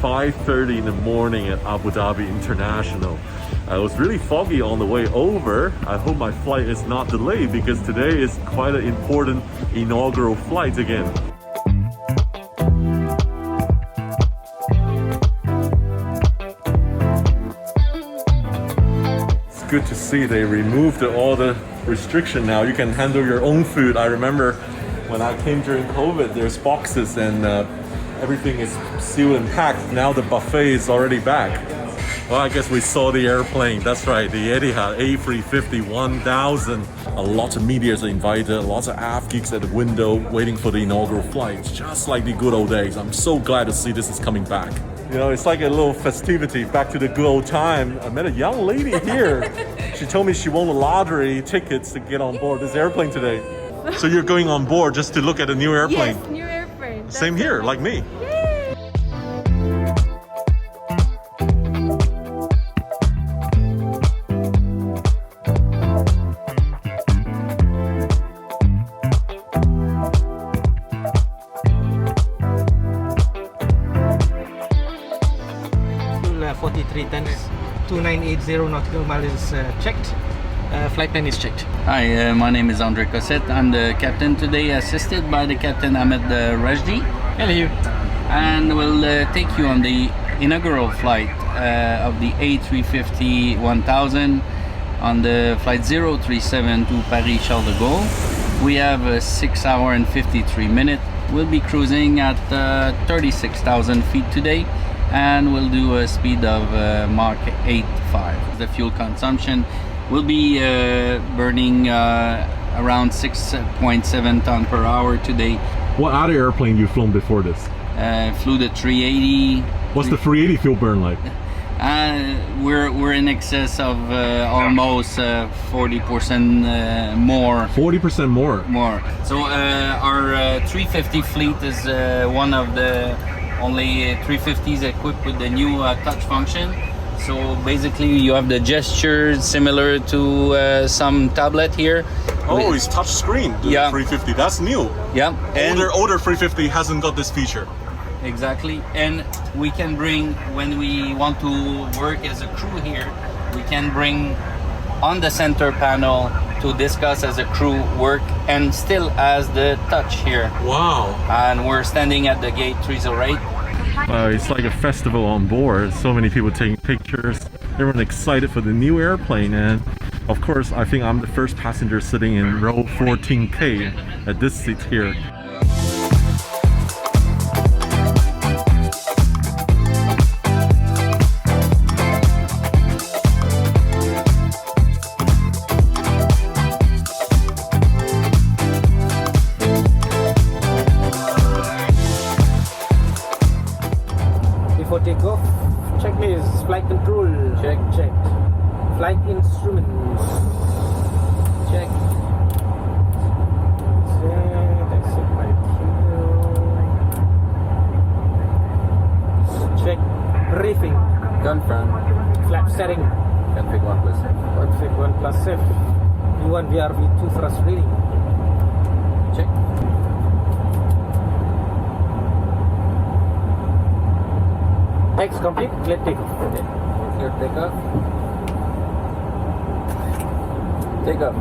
5:30 in the morning at Abu Dhabi International. It was really foggy on the way over. I hope my flight is not delayed because today is quite an important inaugural flight again. It's good to see they removed all the restriction now. You can handle your own food. I remember when I came during COVID, there's boxes and everything is sealed and packed. Now the buffet is already back. Well, I guess we saw the airplane. That's right, the Etihad A350-1000. A lot of media are invited, lots of AF geeks at the window waiting for the inaugural flight. Just like the good old days. I'm so glad to see this is coming back. You know, it's like a little festivity, back to the good old time. I met a young lady here. She told me she won the lottery tickets to get on board this airplane today. So you're going on board just to look at a new airplane? Yes, new airplane. Same here, like me. Fuel 43 tons, 2980 nautical miles checked. Flight plan is checked. Hi, my name is Andre Cossette. I'm the captain today, assisted by the captain Ahmed Rajdi. Hello. And we'll take you on the inaugural flight of the A350-1000 on the flight 037 to Paris Charles de Gaulle. We have a 6 hour and 53 minutes. We'll be cruising at 36,000 feet today, and we'll do a speed of Mach 8.5. The fuel consumption will be burning around 6.7 tons per hour today. What other airplane you flown before this? Flew the 380. What's the 380 fuel burn like? We're in excess of almost 40% more. 40% more? More. So our 350 fleet is one of the only 350s equipped with the new touch function. So basically you have the gestures similar to some tablet here. Oh, it's touch screen, the Yeah. 350. That's new. Yeah. And Older 350 hasn't got this feature. exactly. And we can bring, when we want to work as a crew here, we can bring on the center panel to discuss as a crew work and still as the touch here. Wow. And we're standing at the gate 308. It's like a festival on board. So many people taking pictures. Everyone excited for the new airplane, and of course I think I'm the first passenger sitting in row 14K at this seat here. Before takeoff, checklist, flight control, check. Flight instruments, check. Exit flight check. Briefing, Confirm. flap setting, Config 1 plus. config 1 plus F, V1 VRV2 thrust reading, check. Next complete, clear takeoff. Clear takeoff. Takeoff.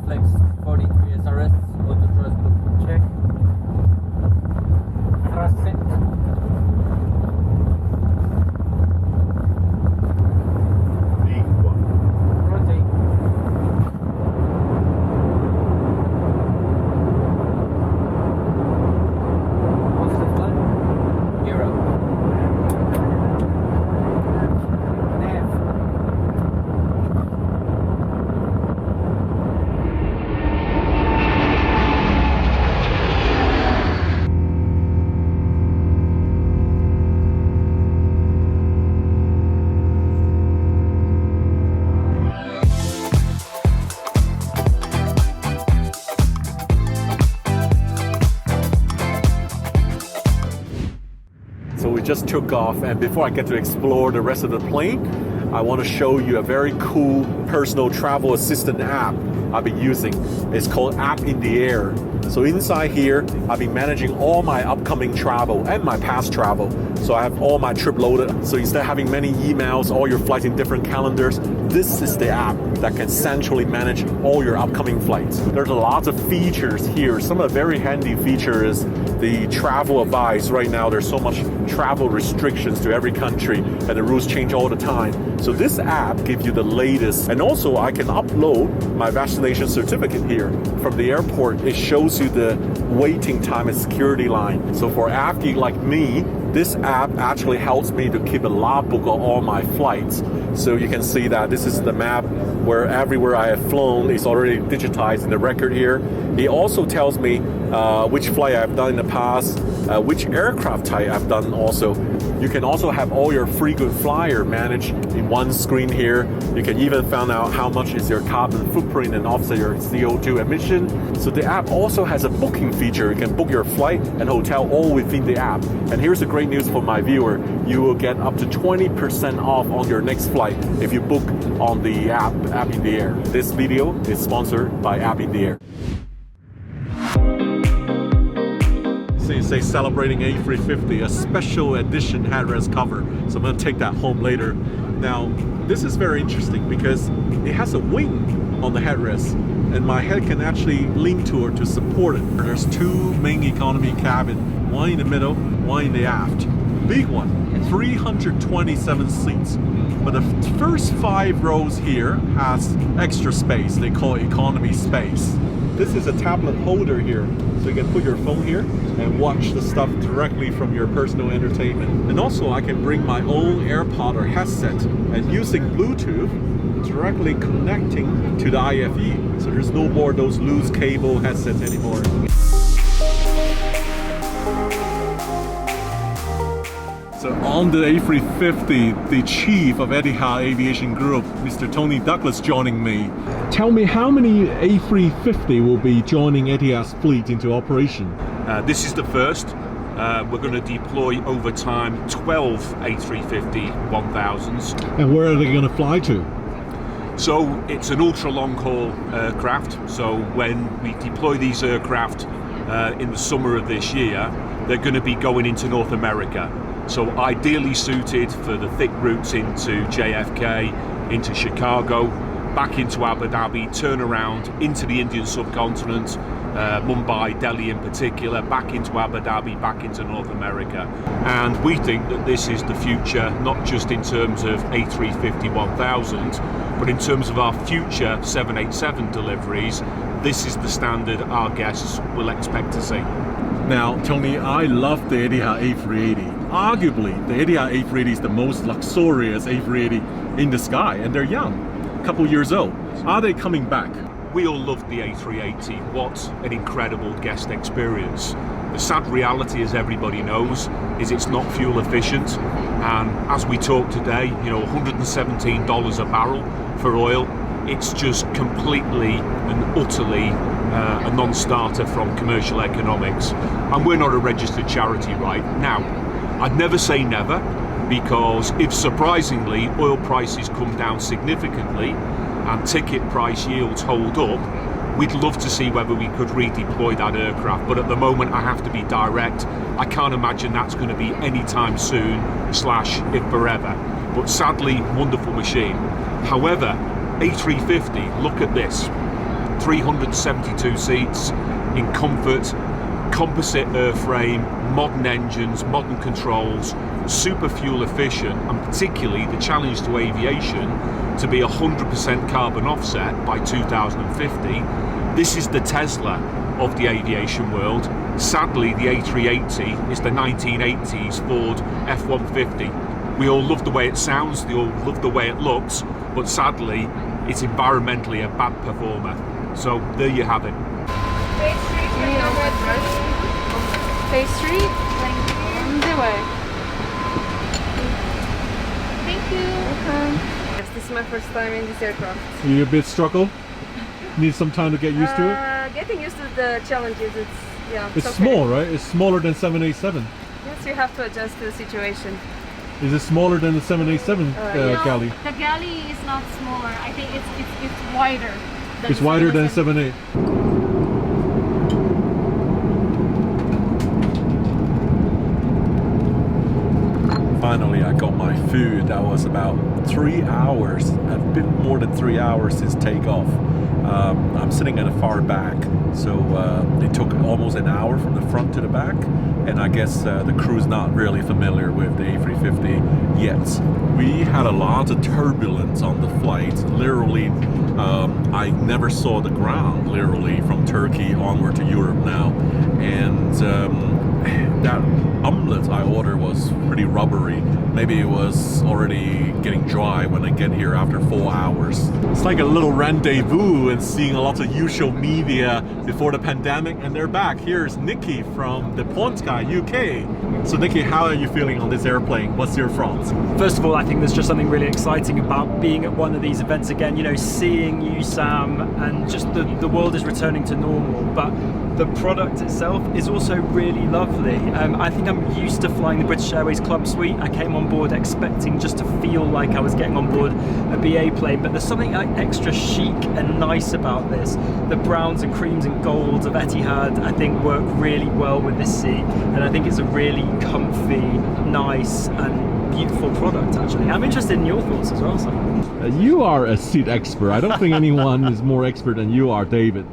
Flex 43 SRS. Auto thrust loop. Check. Thrust set. just took off, and before I get to explore the rest of the plane, I want to show you a very cool personal travel assistant app I've been using. It's called App in the Air. So inside here, I've been managing all my upcoming travel and my past travel. So I have all my trip loaded. So instead of having many emails, all your flights in different calendars, this is the app that can centrally manage all your upcoming flights. There's a lot of features here. Some of the very handy features is the travel advice. Right now, there's so much travel restrictions to every country and the rules change all the time. So this app gives you the latest. And also I can upload my vaccination certificate here. From the airport, it shows you the waiting time and security line. So for app geek like me, this app actually helps me to keep a logbook of all my flights. So you can see that this is the map where everywhere I have flown is already digitized in the record here. It also tells me which flight I've done in the past, which aircraft type I've done also. You can also have all your frequent flyer managed in one screen here. You can even find out how much is your carbon footprint and offset your CO2 emission. So the app also has a booking feature. You can book your flight and hotel all within the app. And here's the great news for my viewer. You will get up to 20% off on your next flight if you book on the app in the Air. This video is sponsored by App in the Air. So you say celebrating A350, a special edition headrest cover. So I'm going to take that home later. Now, this is very interesting because it has a wing on the headrest and my head can actually lean toward to support it. There's two main economy cabin, one in the middle, one in the aft. Big one, 327 seats. But the first 5 rows here has extra space. They call it economy space. This is a tablet holder here, so you can put your phone here and watch the stuff directly from your personal entertainment. And also I can bring my own AirPod or headset and using Bluetooth, directly connecting to the IFE. So there's no more those loose cable headsets anymore. So on the A350, the chief of Etihad Aviation Group, Mr. Tony Douglas, joining me. Tell me how many A350 will be joining Etihad's fleet into operation? This is the first. We're going to deploy over time 12 A350-1000s. And where are they going to fly to? So it's an ultra long haul aircraft. So when we deploy these aircraft in the summer of this year, they're going to be going into North America. So ideally suited for the thick routes into JFK, into Chicago, back into Abu Dhabi, turn around into the Indian subcontinent, Mumbai, Delhi in particular, back into Abu Dhabi, back into North America. And we think that this is the future, not just in terms of A350-1000, but in terms of our future 787 deliveries. This is the standard our guests will expect to see. Now, Tony, I love the Etihad A380. Arguably, the Etihad A380 is the most luxurious A380 in the sky, and they're young, a couple years old. Are they coming back? We all love the A380. What an incredible guest experience. The sad reality, as everybody knows, is it's not fuel efficient. And as we talk today, $117 a barrel for oil. It's just completely and utterly a non-starter from commercial economics. And we're not a registered charity right now. I'd never say never, because if surprisingly oil prices come down significantly and ticket price yields hold up, we'd love to see whether we could redeploy that aircraft. But at the moment, I have to be direct. I can't imagine that's going to be anytime soon / if forever. But sadly, wonderful machine. However, A350, look at this, 372 seats in comfort, composite airframe, modern engines, modern controls, super fuel efficient, and particularly the challenge to aviation to be 100% carbon offset by 2050. This is the Tesla of the aviation world. Sadly, the A380 is the 1980s Ford F-150. We all love the way it sounds, we all love the way it looks, but sadly, it's environmentally a bad performer. So there you have it. Phase 3, on the way. Thank you. Welcome. Yes, this is my first time in this aircraft. You a bit struggle? Need some time to get used to it? Getting used to the challenges, it's It's okay. Small, right? It's smaller than 787. Yes, you have to adjust to the situation. Is it smaller than the 787 No. galley? The galley is not smaller. I think it's wider. It's wider than 78. Finally, I got my food. That was about 3 hours, a bit more than 3 hours since takeoff. I'm sitting at the far back, so it took almost an hour from the front to the back, and I guess the crew's not really familiar with the A350 yet. We had a lot of turbulence on the flight. Literally, I never saw the ground, literally, from Turkey onward to Europe now, and that omelette I ordered was pretty rubbery. Maybe it was already getting dry when I get here after 4 hours. It's like a little rendezvous and seeing a lot of usual media before the pandemic, and they're back. Here's Nikki from the Pontka, UK. So Nikki, how are you feeling on this airplane? What's your thoughts? First of all, I think there's just something really exciting about being at one of these events again, you know, seeing you, Sam, and just the world is returning to normal, but the product itself is also really lovely. I think I'm used to flying the British Airways Club Suite. I came on board expecting just to feel like I was getting on board a BA plane, but there's something extra chic and nice about this. The browns and creams and golds of Etihad, I think, work really well with this seat, and I think it's a really comfy, nice and beautiful product, actually. I'm interested in your thoughts as well, Sam. You are a seat expert. I don't think anyone is more expert than you are, David.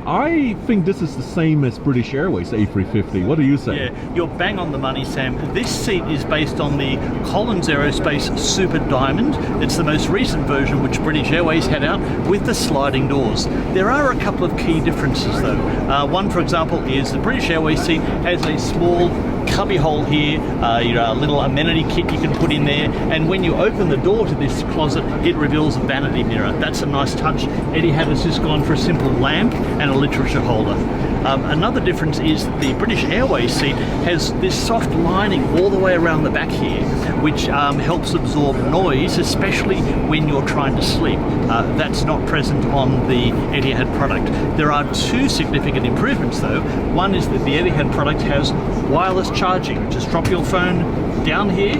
I think this is the same as British Airways A350. What do you say? Yeah, you're bang on the money, Sam. This seat is based on the Collins Aerospace Super Diamond. It's the most recent version which British Airways had out with the sliding doors. There are a couple of key differences though. One, for example, is the British Airways seat has a small cubby hole here, a little amenity kit you can put in there, and when you open the door to this closet, it reveals a vanity mirror. That's a nice touch. Etihad has just gone for a simple lamp and a literature holder. Another difference is the British Airways seat has this soft lining all the way around the back here, which helps absorb noise, especially when you're trying to sleep. That's not present on the Etihad product. There are two significant improvements though. One is that the Etihad product has wireless charging. Just drop your phone down here,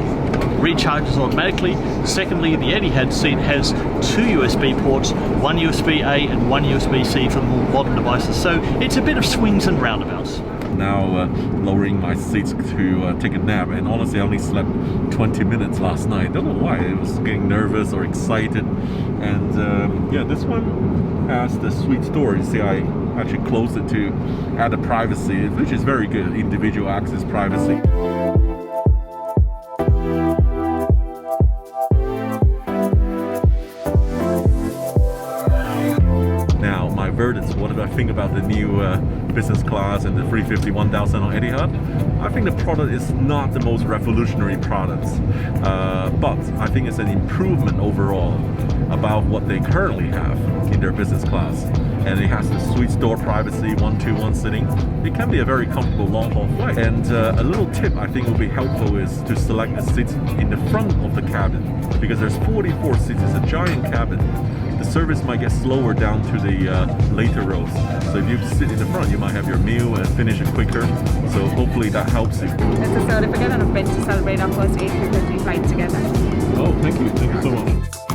recharges automatically. Secondly, the Etihad seat has two USB ports, one USB-A and one USB-C for more modern devices. So it's a bit of swings and roundabouts. Now lowering my seats to take a nap, and honestly I only slept 20 minutes last night. Don't know why. I was getting nervous or excited, and yeah, this one has the suite door. You see, I actually closed it to add the privacy, which is very good, individual access privacy. Now, my verdicts. What did I think about the new business class and the 350-1000 on Etihad? I think the product is not the most revolutionary products, but I think it's an improvement overall about what they currently have in their business class. And it has the suite door privacy, 1-2-1 sitting. It can be a very comfortable long-haul flight. And a little tip I think will be helpful is to select the seats in the front of the cabin, because there's 44 seats. It's a giant cabin. The service might get slower down to the later rows. So if you sit in the front, you might have your meal and finish it quicker. So hopefully that helps you. It's a certificate and a pin to celebrate our first A350 flight together. Oh, thank you so much.